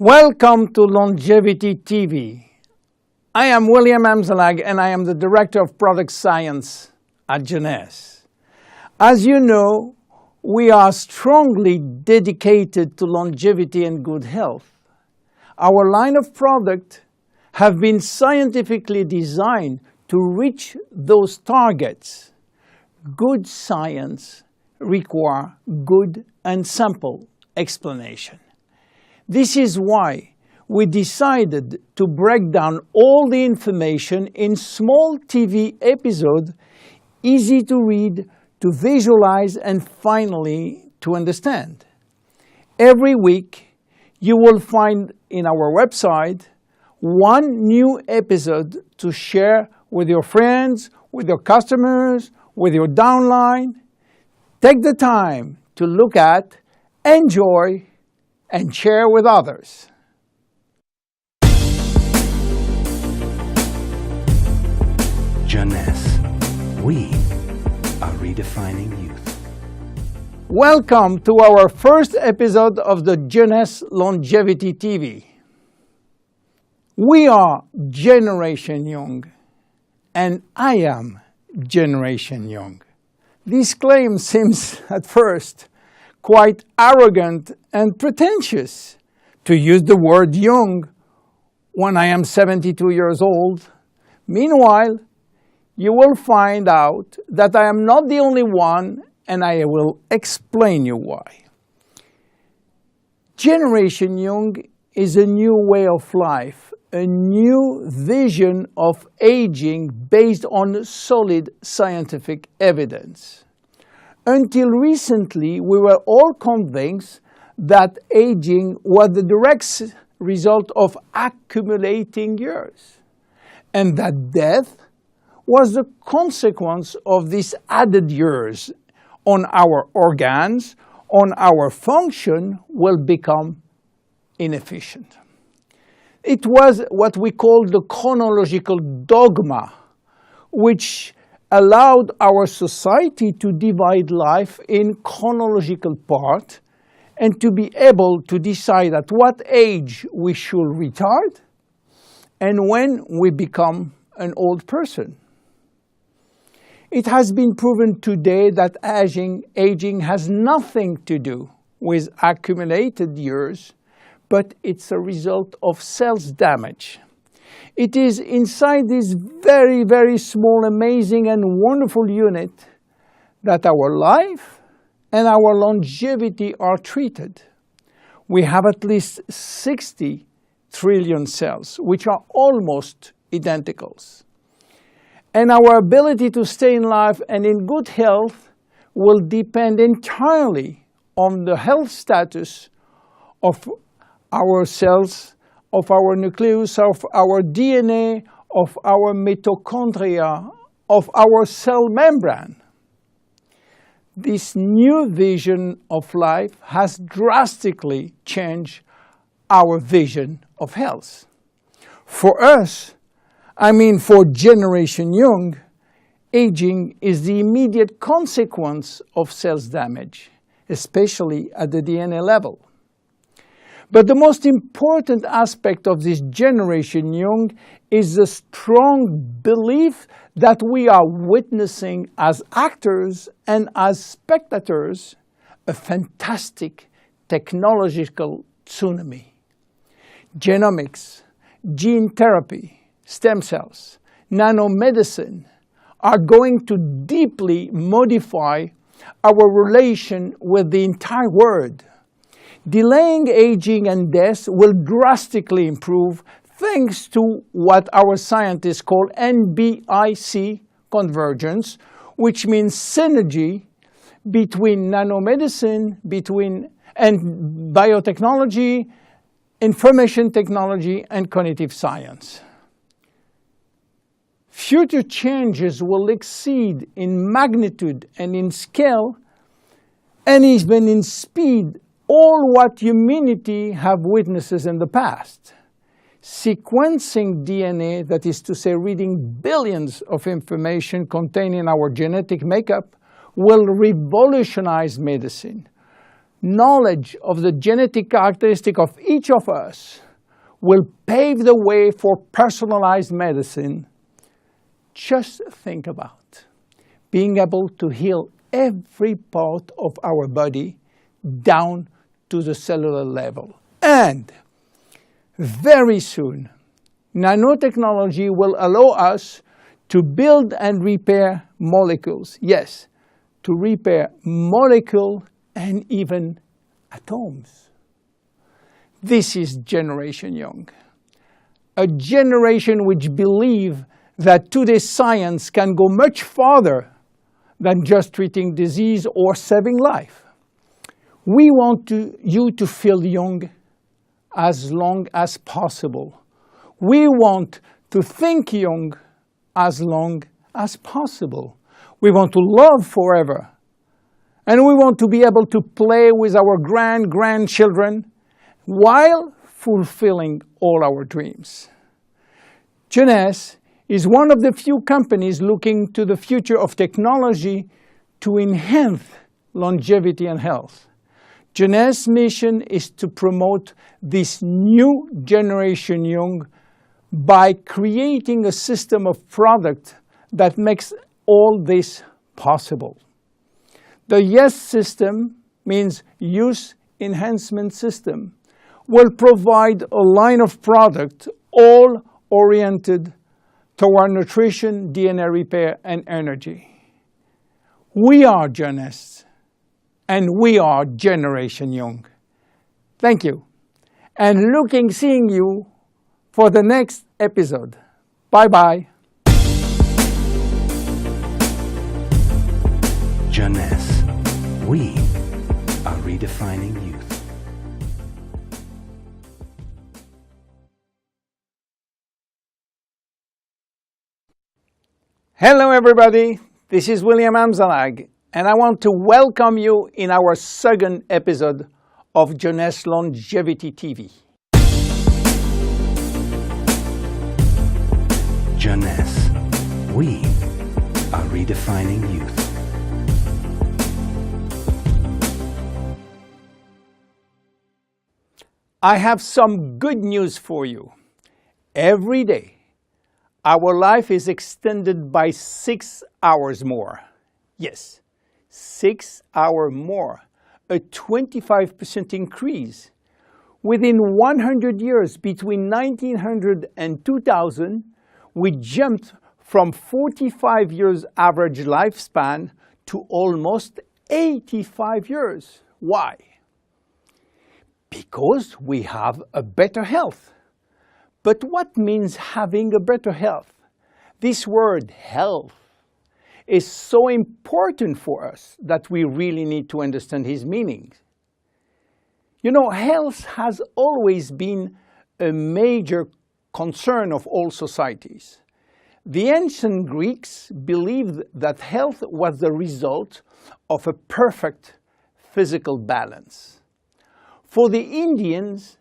Welcome to Longevity TV. I am William Amzalag and I am the Director of Product Science at Jeunesse. As you know, we are strongly dedicated to longevity and good health. Our line of products have been scientifically designed to reach those targets. Good science requires good and simple explanation. This is why we decided to break down all the information in small TV episodes, easy to read, to visualize, and finally to understand. Every week, you will find in our website one new episode to share with your friends, with your customers, with your downline. Take the time to look at, enjoy, and share with others. Jeunesse, we are redefining youth. Welcome to our first episode of the Jeunesse Longevity TV. We are Generation Young, and I am Generation Young. This claim seems at first quite arrogant and pretentious to use the word young when I am 72 years old. Meanwhile, you will find out that I am not the only one, and I will explain you why. Generation Young is a new way of life, a new vision of aging based on solid scientific evidence. Until recently, we were all convinced that aging was the direct result of accumulating years, and that death was the consequence of these added years on our organs, on our function, will become inefficient. It was what we call the chronological dogma, which allowed our society to divide life in chronological parts and to be able to decide at what age we should retire and when we become an old person. It has been proven today that aging has nothing to do with accumulated years, but it's a result of cells damage. It is inside this very, very small, amazing, and wonderful unit that our life and our longevity are treated. We have at least 60 trillion cells, which are almost identical. And our ability to stay in life and in good health will depend entirely on the health status of our cells, of our nucleus, of our DNA, of our mitochondria, of our cell membrane. This new vision of life has drastically changed our vision of health. For us, for Generation Young, aging is the immediate consequence of cells damage, especially at the DNA level. But the most important aspect of this Generation Young is the strong belief that we are witnessing as actors and as spectators a fantastic technological tsunami. Genomics, gene therapy, stem cells, nanomedicine are going to deeply modify our relation with the entire world. Delaying aging and death will drastically improve thanks to what our scientists call NBIC convergence, which means synergy between nanomedicine, and biotechnology, information technology, and cognitive science. Future changes will exceed in magnitude and in scale, and even in speed, all what humanity have witnesses in the past. Sequencing DNA, that is to say reading billions of information contained in our genetic makeup, will revolutionize medicine. Knowledge of the genetic characteristic of each of us will pave the way for personalized medicine. Just think about being able to heal every part of our body down to the cellular level. And very soon, nanotechnology will allow us to build and repair molecules. Yes, to repair molecules and even atoms. This is Generation Young, a generation which believes that today's science can go much farther than just treating disease or saving life. We want you to feel young as long as possible. We want to think young as long as possible. We want to love forever. And we want to be able to play with our grandchildren while fulfilling all our dreams. Jeunesse is one of the few companies looking to the future of technology to enhance longevity and health. Jeunesse's mission is to promote this new Generation Young by creating a system of products that makes all this possible. The YES system means Youth Enhancement System, will provide a line of products all oriented toward nutrition, DNA repair, and energy. We are Jeunesse, and we are Generation Young. Thank you, and seeing you for the next episode. Bye-bye. Jeunesse, we are redefining youth. Hello everybody, this is William Amzalag, and I want to welcome you in our second episode of Jeunesse Longevity TV. Jeunesse, we are redefining youth. I have some good news for you. Every day, our life is extended by 6 hours more. Yes, 6 hours more, a 25% increase. Within 100 years, between 1900 and 2000, we jumped from 45 years average lifespan to almost 85 years. Why? Because we have a better health. But what means having a better health? This word health is so important for us that we really need to understand its meaning. You know, health has always been a major concern of all societies. The ancient Greeks believed that health was the result of a perfect physical balance. For the Indians,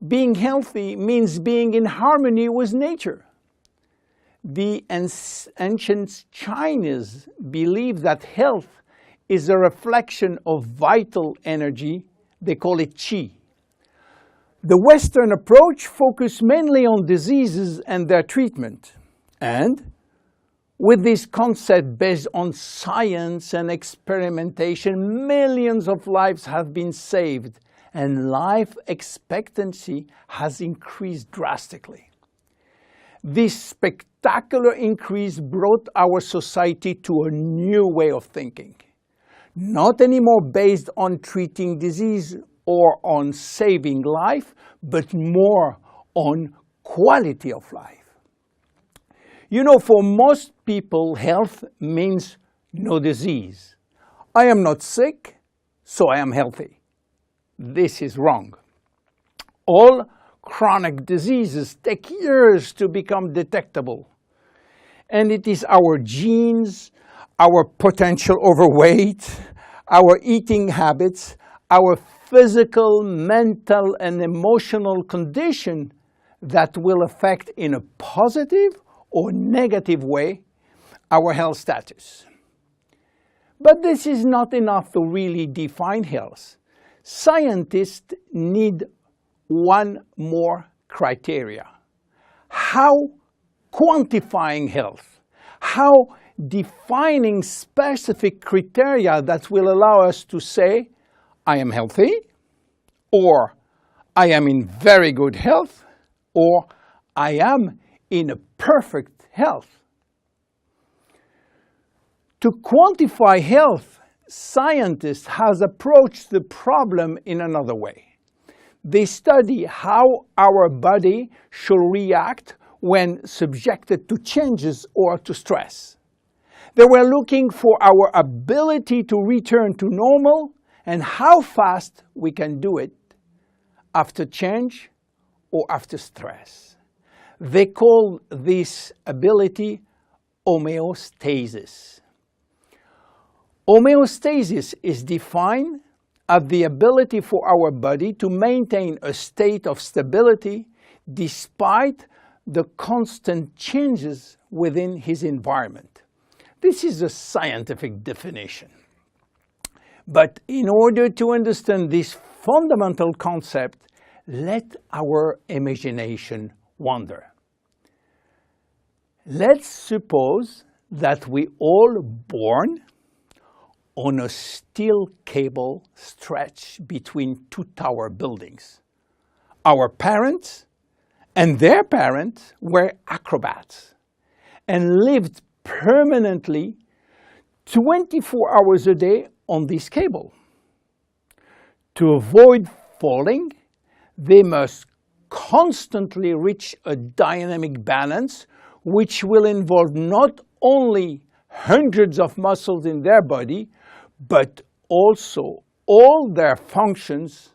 being healthy means being in harmony with nature. The ancient Chinese believed that health is a reflection of vital energy. They call it qi. The Western approach focused mainly on diseases and their treatment. And with this concept based on science and experimentation, millions of lives have been saved and life expectancy has increased drastically. This spectacular increase brought our society to a new way of thinking, not anymore based on treating disease or on saving life, but more on quality of life. You know, for most people, health means no disease. I am not sick, so I am healthy. This is wrong. All chronic diseases take years to become detectable. And it is our genes, our potential overweight, our eating habits, our physical, mental, and emotional condition that will affect in a positive or negative way our health status. But this is not enough to really define health. scientists need one more criteria. How quantifying health, how defining specific criteria that will allow us to say, I am healthy, or I am in very good health, or I am in a perfect health. To quantify health, scientists have approached the problem in another way. They study how our body should react when subjected to changes or to stress. They were looking for our ability to return to normal and how fast we can do it after change or after stress. They call this ability homeostasis. Homeostasis is defined as the ability for our body to maintain a state of stability despite the constant changes within his environment. This is a scientific definition. But in order to understand this fundamental concept, let our imagination wander. Let's suppose that we all born on a steel cable stretched between two tower buildings. Our parents and their parents were acrobats and lived permanently 24 hours a day on this cable. To avoid falling, they must constantly reach a dynamic balance which will involve not only hundreds of muscles in their body, but also all their functions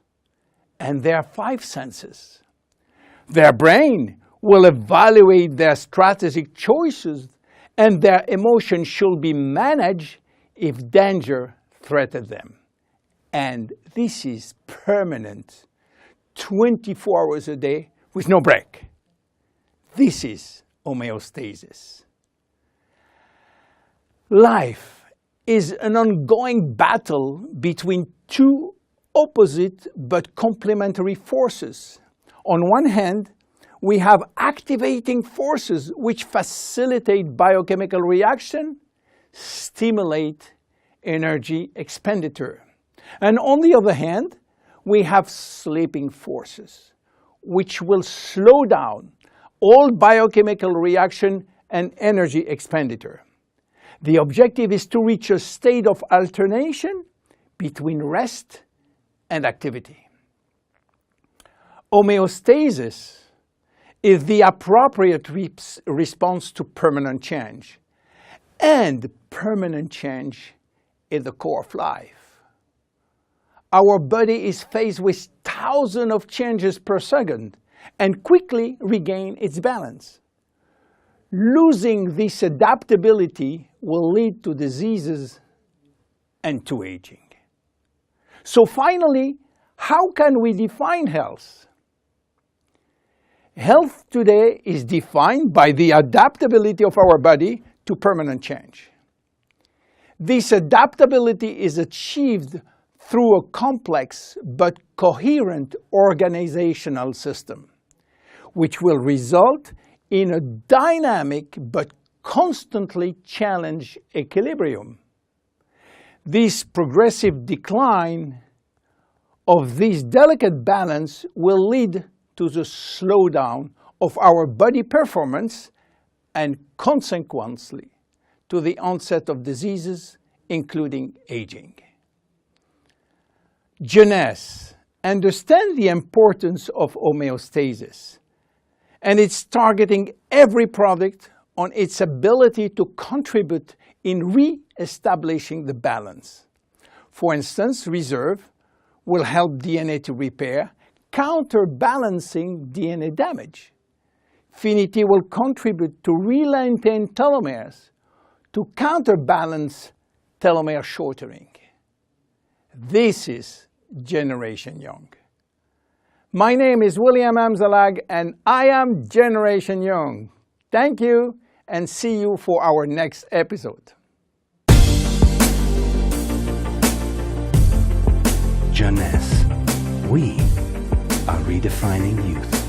and their five senses. Their brain will evaluate their strategic choices and their emotions should be managed if danger threatens them. And this is permanent, 24 hours a day with no break. This is homeostasis. Life is an ongoing battle between two opposite but complementary forces. On one hand, we have activating forces which facilitate biochemical reaction, stimulate energy expenditure. And on the other hand, we have sleeping forces which will slow down all biochemical reaction and energy expenditure. The objective is to reach a state of alternation between rest and activity. Homeostasis is the appropriate response to permanent change. And permanent change is the core of life. Our body is faced with thousands of changes per second and quickly regain its balance. Losing this adaptability will lead to diseases and to aging. So finally, how can we define health? Health today is defined by the adaptability of our body to permanent change. This adaptability is achieved through a complex but coherent organizational system, which will result in a dynamic but constantly challenged equilibrium. This progressive decline of this delicate balance will lead to the slowdown of our body performance and consequently to the onset of diseases, including aging. Jeunesse understands the importance of homeostasis, and it's targeting every product on its ability to contribute in re-establishing the balance. For instance, Reserve will help DNA to repair, counterbalancing DNA damage. Finity will contribute to re-lengthen telomeres to counterbalance telomere shortening. This is Generation Young. My name is William Amzalag and I am Generation Young. Thank you and see you for our next episode. Jeunesse, we are redefining youth.